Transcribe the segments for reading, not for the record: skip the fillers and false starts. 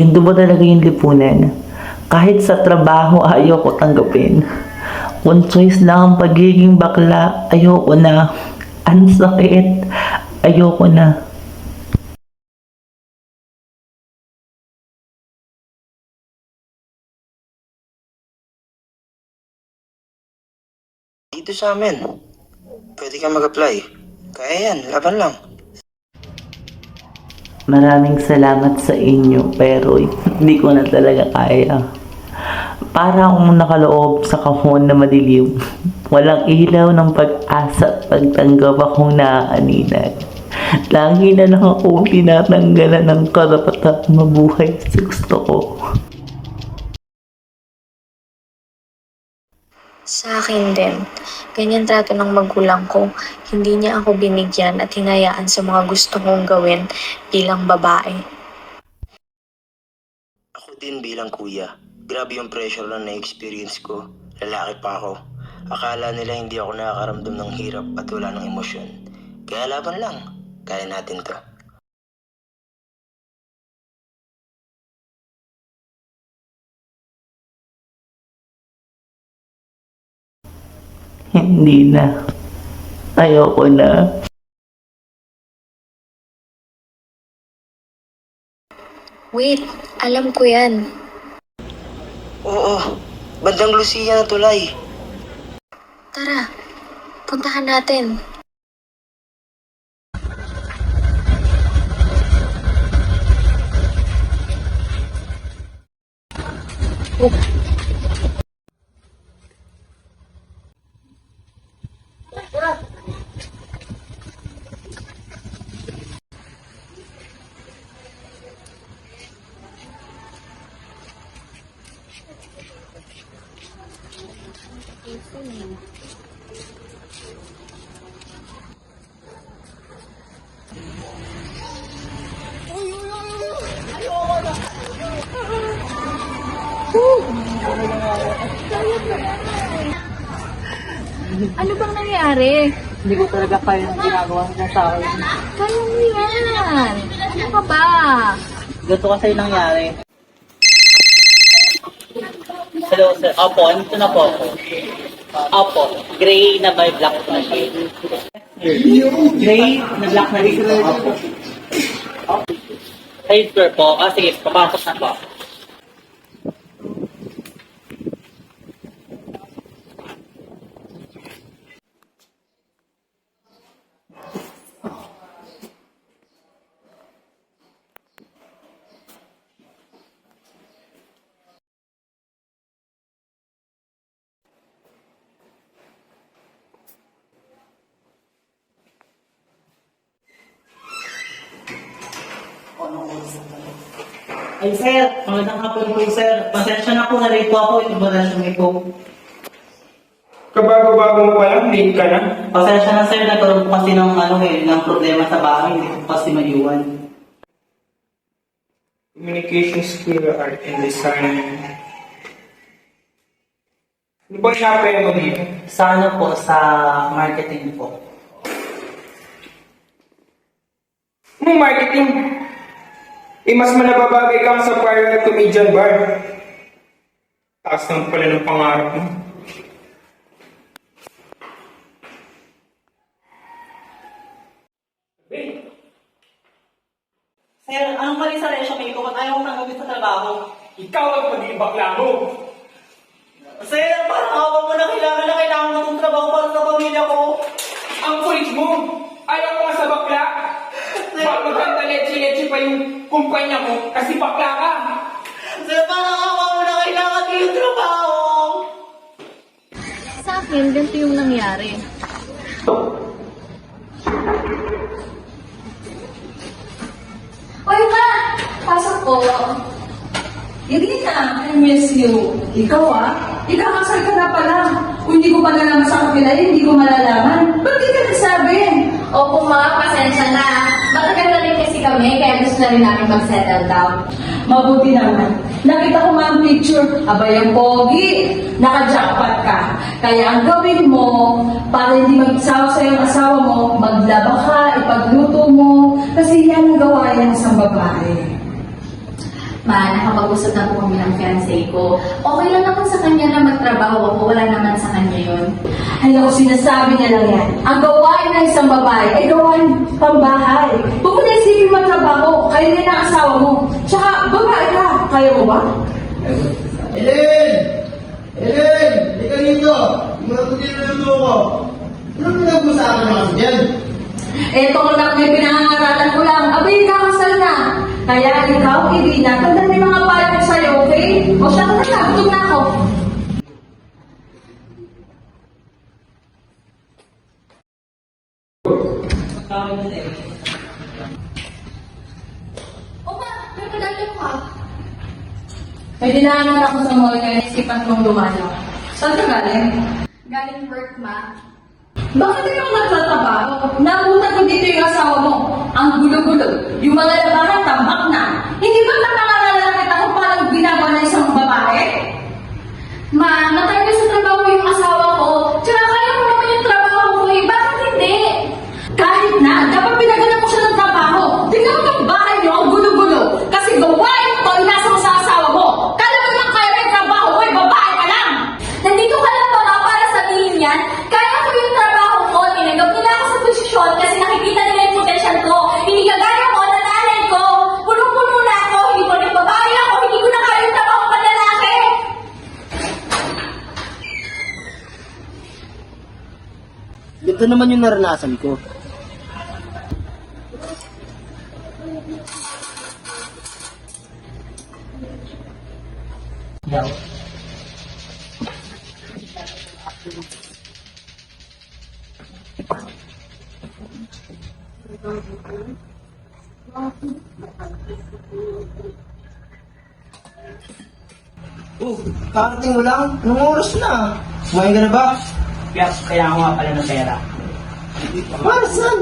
Ganito ba talaga yung lipunan? Kahit sa trabaho, ayoko tanggapin. Kung choice lang ang pagiging bakla, ayoko na. Ang sakit. Ayoko na. Dito sa amin, pwede ka mag-apply. Kaya yan, laban lang. Maraming salamat sa inyo, pero hindi ko na talaga kaya. Para akong nakaloob sa kahon na madilim. Walang ilaw ng pag-asa at pagtanggap akong naaaninag. Lagi na lang akong tinatanggalan ng karapatan mabuhay sa gusto ko. Sa akin din, ganyan trato ng magulang ko. Hindi niya ako binigyan at hinayaan sa mga gusto kong gawin bilang babae. Ako din bilang kuya. Grabe yung pressure lang na-experience ko. Lalaki pa ako. Akala nila hindi ako nakakaramdam ng hirap at wala ng emosyon. Kaya laban lang. Kaya natin to. Hindi na. Ayoko na. Wait, alam ko yan. Oo, bandang Lucia na tulay. Tara, puntahan natin. Ano bang nangyari? Hindi ko talaga kaya ng ginagawa mo sa akin. Kaya mo yan. Ano ka ba? Ganito kasi nangyari. Hello sir. Opo, andito na po ako. Opo, gray na by black na siya. Gray na black na rin. Opo. Side door po. Sige, papasok na po. Ay sir, magandang hapon po sir. Pasensya na po, na-late po ako. Ito ba resume ko? Kabago-bago mo pa lang, late ka na. Pasensya na sir, nagkaroon po kasi ng problema sa bahay. Hindi ko kasi maiwan. Communication skill, art and design. Ano ba in-apply mo dito? Sa ano po, sa marketing po. Anong marketing? Mas manababagay kang sa pirate comedian bar. Taas ng pala ng pangarap mo. Sir, anong mali sa resume ko? Ba't ayaw kong tanggapin sa trabaho? Ikaw ang pagiging bakla mo. Sir, parang awa mo na kailangan mo itong trabaho para sa pamilya ko. Ang kulit mo. Ayaw mo nga sa bakla. Baka maganda leche-leche pa yung kumpanya mo kasi bakla ka. Sir, parang awa mo na kailangan ko yung trabaho. Sa akin, ganito yung nangyari. Oy, ma! Pasok po. Hindi na, I miss you. Ikaw ikakasal ka na pala. Kung hindi ko pa nalaman sa kapila, hindi ko malalaman. Ba't di ka nagsabi? Opo ma, pasensya na. Matagal na rin kasi kami, kaya gusto na rin namin mag-settle down. Mabuti naman. Nakita ko nga ang picture, abay ang pogi, naka-jackpot ka. Kaya ang gawin mo, para hindi magsawa sa iyong asawa mo, maglaba ka, ipagluto mo, kasi yan ang gawain ng isang babae. Ma, nakapag-usap na po kami ng fiancé ko. Okay lang naman sa kanya na magtrabaho ako, wala naman sa kanya yun. Hello, sinasabi niya lang yan. Ang gawain ng isang babae ay gawain pambahay. Huwag mo na isipin magtrabaho, kaya din ang asawa mo. Tsaka, babae ka, kaya mo ba? Ellen! Ellen! Halika dito! Matutin na naman ako. Anong pinag-usapan na kasi dyan? Eto ko lang, may pinangangaralan ko lang. Abay, kakasal na. Kaya ikaw, Irina, tanda may mga payo ko sa'yo, okay? O siya ka na, gutom na ako. O ma, may padala ka. May dinaanan ako sa mall kaya isipan kong dumalo. Saan ka galing? Galing work, ma. Bakit ikaw nagtatrabaho? Napunta ko dito yung asawa mo. Ang gulo-gulo. Yung mga labahan, tambak na. Hindi ba nangangalala kita kung paano ginagawa ng isang babae? Ma, natanggal sa trabaho yung asawa ko. Tsaka kaya ko naman yung trabaho ko eh. Bakit hindi? Kahit na, dapat pinagalan mo siya ng trabaho. Tingnan mo itong bahay niyo, ang gulo-gulo. Kasi gawain ko, inasa mo sa asawa mo. Kala mo naman kaya yung trabaho mo, babae ka lang. Nandito ka lang ba nga para sabihin yan? Kaya ko yung trabaho ko. Tinanggap nila ako sa posisyon kasi nakikita nila yung potential ko. Hindi kagaya ko, nananay ko. Punong-puno na ako. Hindi ko rin babae ako. Hindi ko na kaya yung trabaho ng lalaki. Ito naman yung naranasan ko. Oh, karating mo lang? Anong oras na? Kumain ka na ba? Yes, kaya ako nga pala ng pera. Para saan?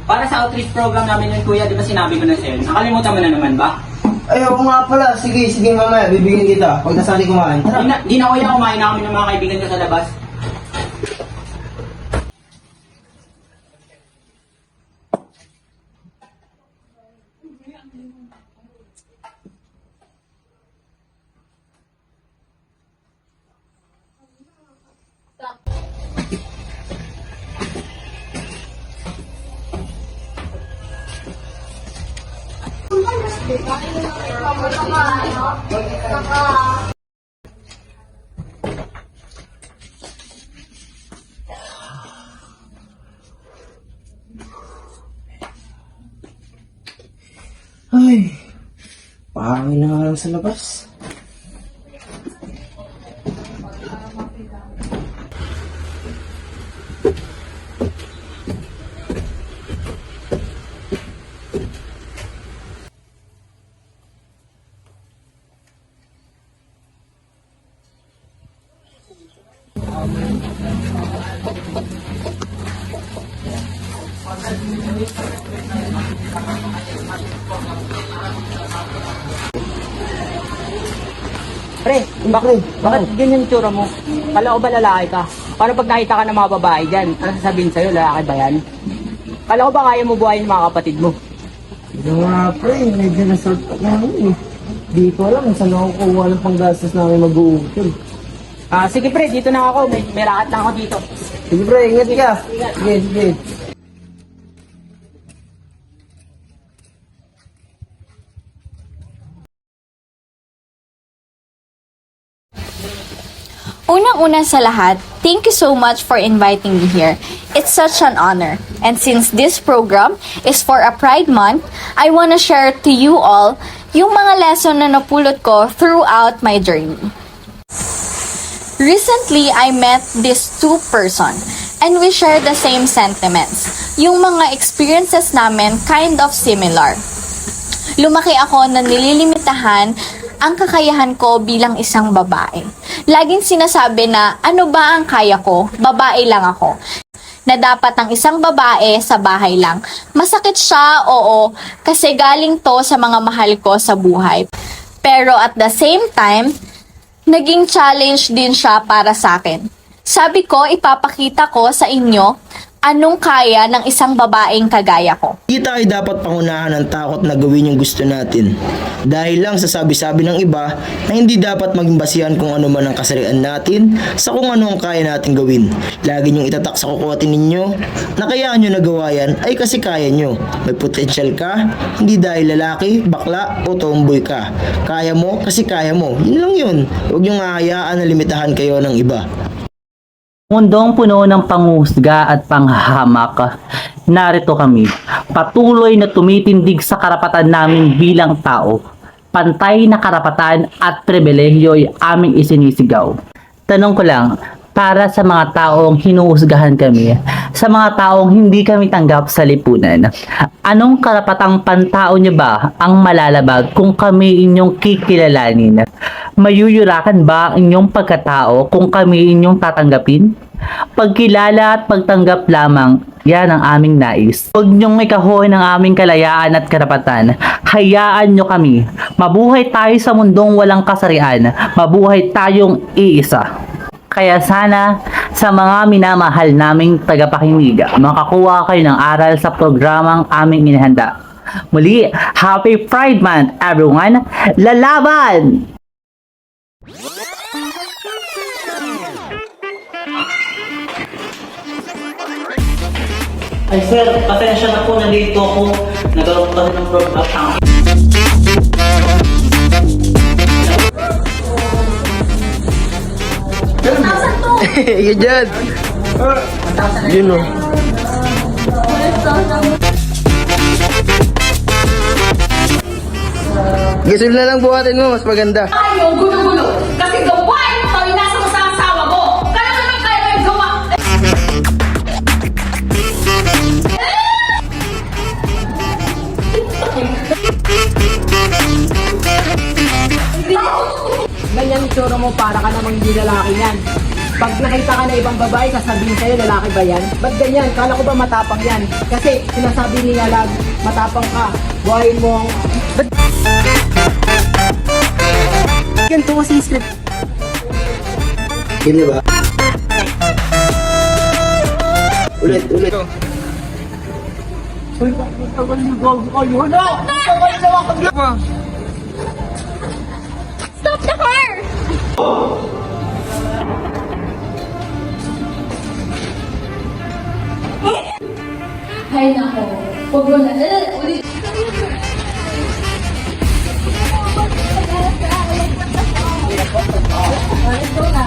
Para sa outreach program namin yun, kuya, di ba sinabi ko na sa'yo? Nakalimutan mo na naman ba? Ay, oo nga pala. Sige, mamaya. Bibigyan kita. Pag nasali kumain. Tara. Di na kuya, kumain na kami ng mga kaibigan ko sa labas. Ay, pahangin na nga lang sa labas. Pre, bakit ganyan yung tsura mo? Kala ko ba lalaki ka? Paano pag nakita ka ng mga babae dyan? Ano sasabihin sa'yo, lalaki ba yan? Kala ko ba kaya mo buhayin yung mga kapatid mo? Hindi nga, pre. Medyo na-sort out na eh. Di ko alam kung saan ako kuha ng panggastos namin mag-uukil. Sige pre, dito na ako. May rakat na ako dito. Sige, pre. Ingat ka. Sige, sige. Unang-una sa lahat, thank you so much for inviting me here. It's such an honor. And since this program is for a Pride Month, I want to share to you all yung mga lesson na napulot ko throughout my journey. Recently, I met these two person and we share the same sentiments. Yung mga experiences namin kind of similar. Lumaki ako na nililimitahan ang kakayahan ko bilang isang babae. Laging sinasabi na ano ba ang kaya ko, babae lang ako. Na dapat ang isang babae sa bahay lang. Masakit siya, oo, kasi galing to sa mga mahal ko sa buhay. Pero at the same time, naging challenge din siya para sa akin. Sabi ko, ipapakita ko sa inyo Anong kaya ng isang babaeng kagaya ko? Hindi tayo dapat pangunahan ng takot na gawin yung gusto natin. Dahil lang sa sabi-sabi ng iba na hindi dapat maging basihan kung ano man ang kasarian natin sa kung ano ang kaya natin gawin. Lagi niyong itatak sa kukotin ninyo na kayaan nyo nagawa yan ay kasi kaya nyo. May potential ka, hindi dahil lalaki, bakla o tomboy ka. Kaya mo kasi kaya mo. Yun lang yun. Huwag niyong hahayaan na limitahan kayo ng iba. Mundong puno ng panghusga at panghahamak, narito kami, patuloy na tumitindig sa karapatan namin bilang tao. Pantay na karapatan at pribilehyo'y aming isinisigaw. Tanong ko lang, para sa mga taong hinuhusgahan kami, sa mga taong hindi kami tanggap sa lipunan, anong karapatang pantao niyo ba ang malalabag kung kami inyong kikilalanin? Mayuyurakan ba ang inyong pagkatao kung kami inyong tatanggapin? Pagkilala at pagtanggap lamang, yan ang aming nais. Huwag niyong ikahon ang aming kalayaan at karapatan. Hayaan niyo kami. Mabuhay tayo sa mundong walang kasarian. Mabuhay tayong iisa. Kaya sana sa mga minamahal naming tagapakinig, makakuha kayo ng aral sa programang aming inihanda. Muli, Happy Pride Month everyone! Lalaban! Ay sir, pasensya na po, nandito ako. Nagkaroon kasi ng program. Yan dyan. Yun o. Gasol na lang buhatin mo, mas maganda. Ayaw, gulo-gulo. Kasi gawain mo kami nasa masasawa mo. Kaya naman kaya yung gawa. Ganyan yung tsura mo, para ka namang hindi lalaki yan. Pag nakita ka na ibang babae, sasabihin sa'yo, lalaki ba yan? Ba't ganyan? Kala ko ba matapang yan? Kasi sinasabi niya lag, matapang ka. Buhayin mo ang... Ganito kasi script. Hindi ba? Ulit. Uy, bakit ako nag-gog ko? Wala! Stop the car! Ay nako, huwag mo na. Ulit. Ito na.